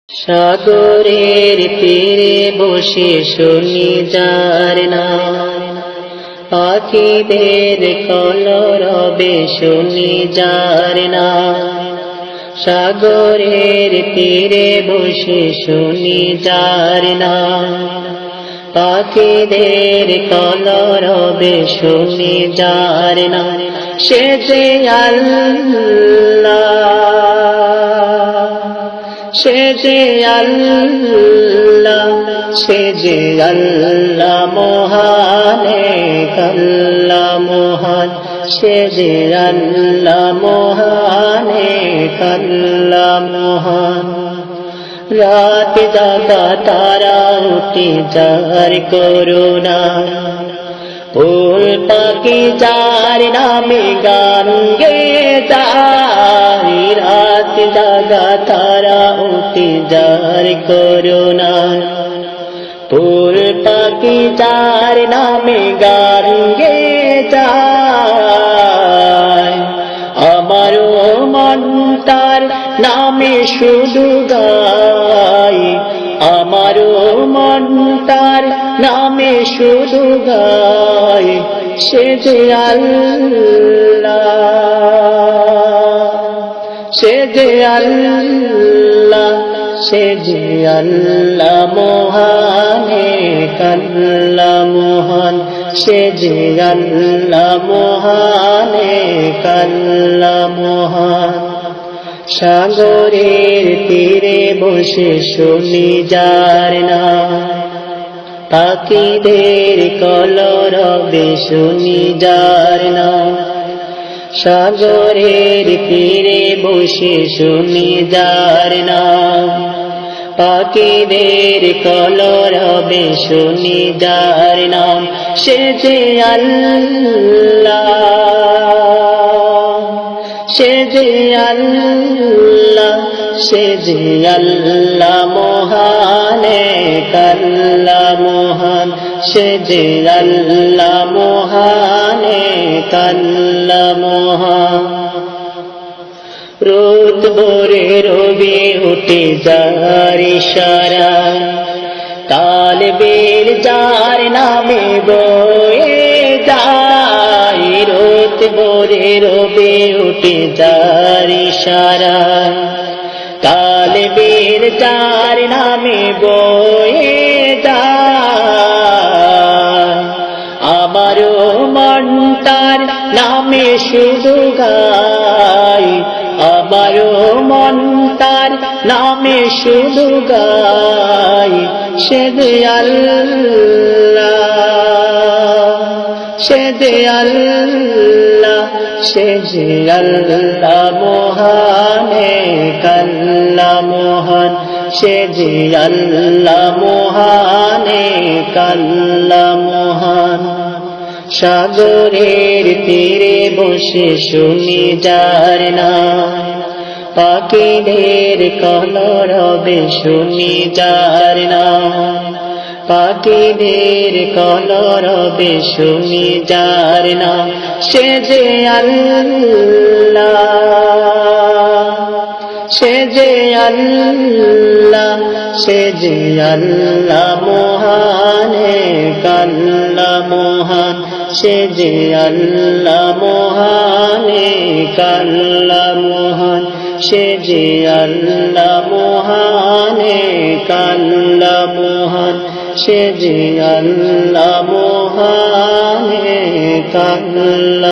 সাগরের তীরে বসে শুনি যার নাম, পাখিদের কলরবে শুনি যার নাম। সাগরের তীরে বসে শুনি যার নাম, পাখিদের কলরবে শুনি যার নাম। সে যে আল্লাহ, সে যে আল্লাহ, সে যে আল্লাহ মহান, আল্লাহ মহান। সে যে আল্লাহ মহান, আল্লাহ মহান। রাত জাগা তারা উঠে যার করুণা, ফুল পাখি যার নামে গান গেয়ে যায়। রাত জাগা তারা উঠে যার করুণা, ফুল পাখি যার নামে গান গেয়ে যায়। আমারও মন তার নামে শুধু গায়, আমারও মন তার নামে শুধু গায়। সে যে আল্লাহ, সে যে আল্লাহ, সে যে আল্লাহ মহান, আল্লাহ মহান। সে যে আল্লাহ মহান, আল্লাহ মহান। সাগরের তীরে বসে শুনি যার নাম, পাখিদের কলরবে শুনি যার নাম। সাগরের তীরে বসে শুনি যার নাম, পাখিদের কলরবে শুনি যার নাম। সে যে আল্লাহ, সে যে আল্লাহ, সে যে আল্লাহ মহান, আল্লাহ মহান। সে যে আল্লাহ মহান, আল্লাহ মহান। রোদ ভোরে রবি উঠে যার ইশারায়, তালবের যার নামে বয়ে যায়। রোদ ভোরে রবি উঠে যার ইশারায়, তালবের যার নামে বয়ে যায়। আমারও মন তার নামে শুধু গায়, আমারও মন তার নামে শুধু গায়। সে যে আল্লাহ, সে যে আল্লাহ, সে যে আল্লাহ মহান, আল্লাহ মহান। সে যে আল্লাহ মহান, আল্লাহ মহান। সাগরের তীরে বসে শুনি যার নাম, পাখিদের কলরবে শুনি যার নাম, পাখিদের কলরবে শুনি যার নাম। সে যে আল্লাহ, সে যে আল্লাহ, সে যে আল্লাহ মহান, আল্লাহ মহান। সে যে আল্লাহ মহান, আল্লাহ মহান। সে যে আল্লাহ মহান, আল্লাহ মহান। সে যে আল্লাহ মহান, আল্লাহ।